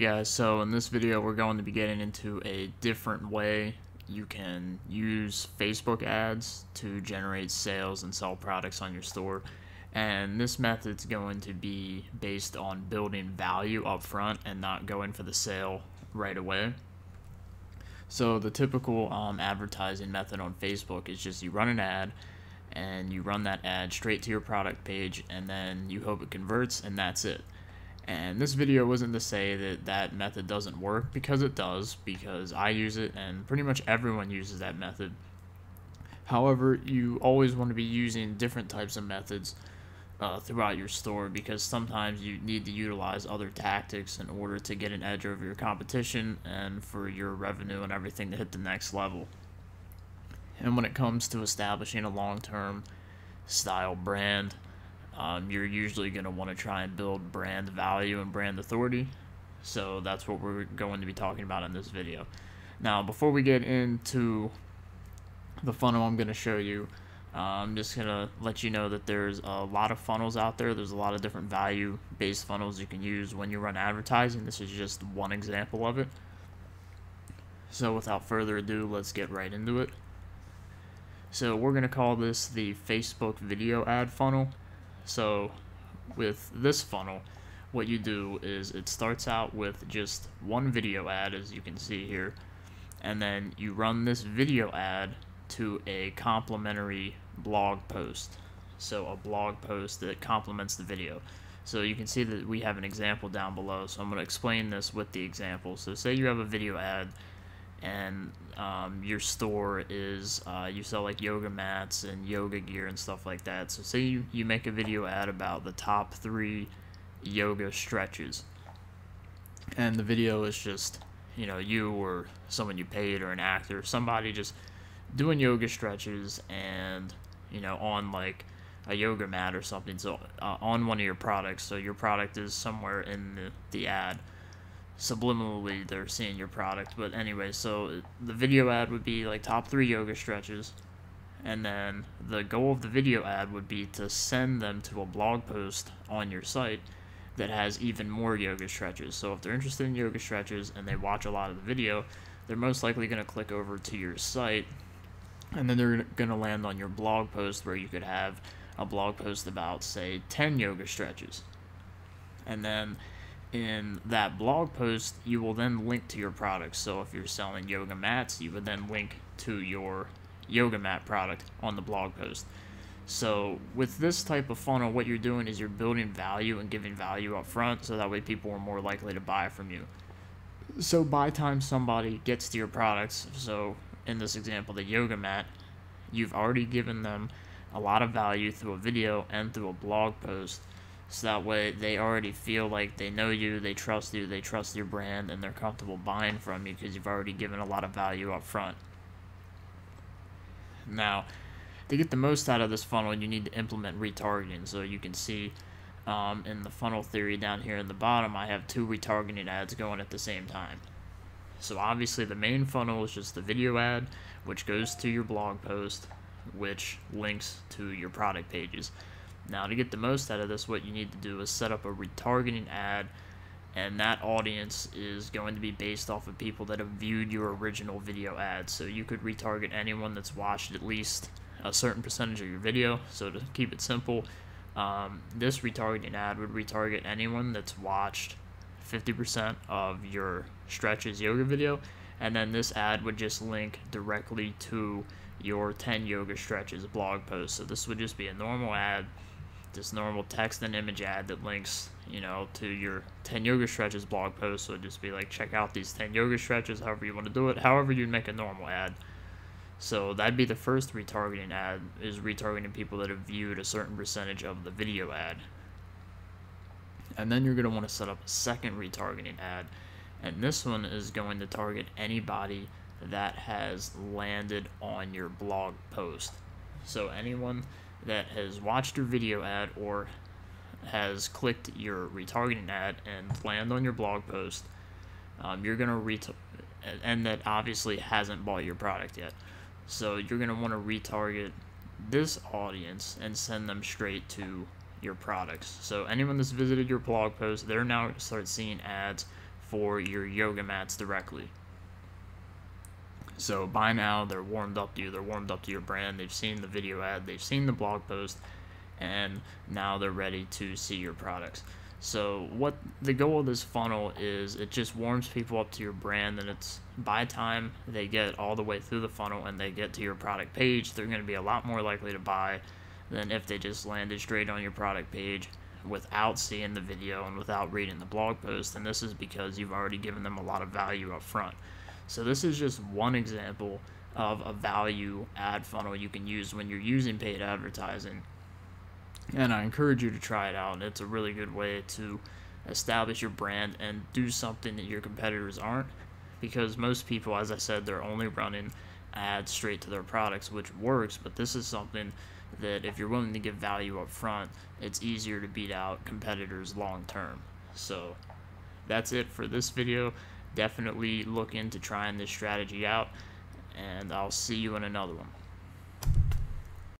guys, so in this video we're going to be getting into a different way you can use Facebook ads to generate sales and sell products on your store. And this method's going to be based on building value up front and not going for the sale right away. So the typical advertising method on Facebook is just you run an ad and you run that ad straight to your product page and then you hope it converts, and that's it. And this video wasn't to say that that method doesn't work, because it does, because I use it and pretty much everyone uses that method. However, you always want to be using different types of methods throughout your store, because sometimes you need to utilize other tactics in order to get an edge over your competition and for your revenue and everything to hit the next level. And when it comes to establishing a long-term style brand, you're usually going to want to try and build brand value and brand authority. So that's what we're going to be talking about in this video. Now, before we get into the funnel I'm going to show you, I'm just going to let you know that there's a lot of funnels out there. There's a lot of different value-based funnels you can use when you run advertising. This is just one example of it. So without further ado, let's get right into it. So we're going to call this the Facebook video ad funnel. So with this funnel, what you do is it starts out with just one video ad, as you can see here, and then you run this video ad to a complementary blog post. So a blog post that complements the video. So you can see that we have an example down below, so I'm going to explain this with the example. So say you have a video ad and your store is you sell like yoga mats and yoga gear and stuff like that. So say you make a video ad about the top 3 yoga stretches, and the video is just, you know, you or someone you paid or an actor, somebody just doing yoga stretches and, you know, on like a yoga mat or something, so on one of your products. So your product is somewhere in the ad. Subliminally they're seeing your product, but anyway, so the video ad would be like top 3 yoga stretches, and then the goal of the video ad would be to send them to a blog post on your site that has even more yoga stretches. So if they're interested in yoga stretches and they watch a lot of the video, they're most likely going to click over to your site, and then they're going to land on your blog post, where you could have a blog post about, say, 10 yoga stretches. And then in that blog post, you will then link to your products. So if you're selling yoga mats, you would then link to your yoga mat product on the blog post. So with this type of funnel, what you're doing is you're building value and giving value up front, so that way people are more likely to buy from you. So by the time somebody gets to your products, so in this example, the yoga mat, you've already given them a lot of value through a video and through a blog post. So that way they already feel like they know you, they trust your brand, and they're comfortable buying from you because you've already given a lot of value up front. Now, to get the most out of this funnel, you need to implement retargeting. So you can see in the funnel theory down here in the bottom, I have 2 retargeting ads going at the same time. So obviously the main funnel is just the video ad, which goes to your blog post, which links to your product pages. Now, to get the most out of this, what you need to do is set up a retargeting ad, and that audience is going to be based off of people that have viewed your original video ad. So you could retarget anyone that's watched at least a certain percentage of your video. So to keep it simple, this retargeting ad would retarget anyone that's watched 50% of your stretches yoga video, and then this ad would just link directly to your 10 yoga stretches blog post. So this would just be a normal ad, this normal text and image ad that links, you know, to your 10 yoga stretches blog post. So it'd just be like, check out these 10 yoga stretches, however you want to do it, however you'd make a normal ad. So that'd be the first retargeting ad, is retargeting people that have viewed a certain percentage of the video ad. And then you're going to want to set up a second retargeting ad, and this one is going to target anybody that has landed on your blog post. So anyone that has watched your video ad or has clicked your retargeting ad and land on your blog post, you're going to and that obviously hasn't bought your product yet. So you're going to want to retarget this audience and send them straight to your products. So anyone that's visited your blog post, they're now going to start seeing ads for your yoga mats directly. So by now they're warmed up to you, they're warmed up to your brand, they've seen the video ad, they've seen the blog post, and now they're ready to see your products. So what the goal of this funnel is, it just warms people up to your brand, and it's by the time they get all the way through the funnel and they get to your product page, they're going to be a lot more likely to buy than if they just landed straight on your product page without seeing the video and without reading the blog post. And this is because you've already given them a lot of value up front. So this is just one example of a value ad funnel you can use when you're using paid advertising. And I encourage you to try it out. It's a really good way to establish your brand and do something that your competitors aren't, because most people, as I said, they're only running ads straight to their products, which works, but this is something that if you're willing to give value up front, it's easier to beat out competitors long term. So that's it for this video. Definitely look into trying this strategy out, and I'll see you in another one.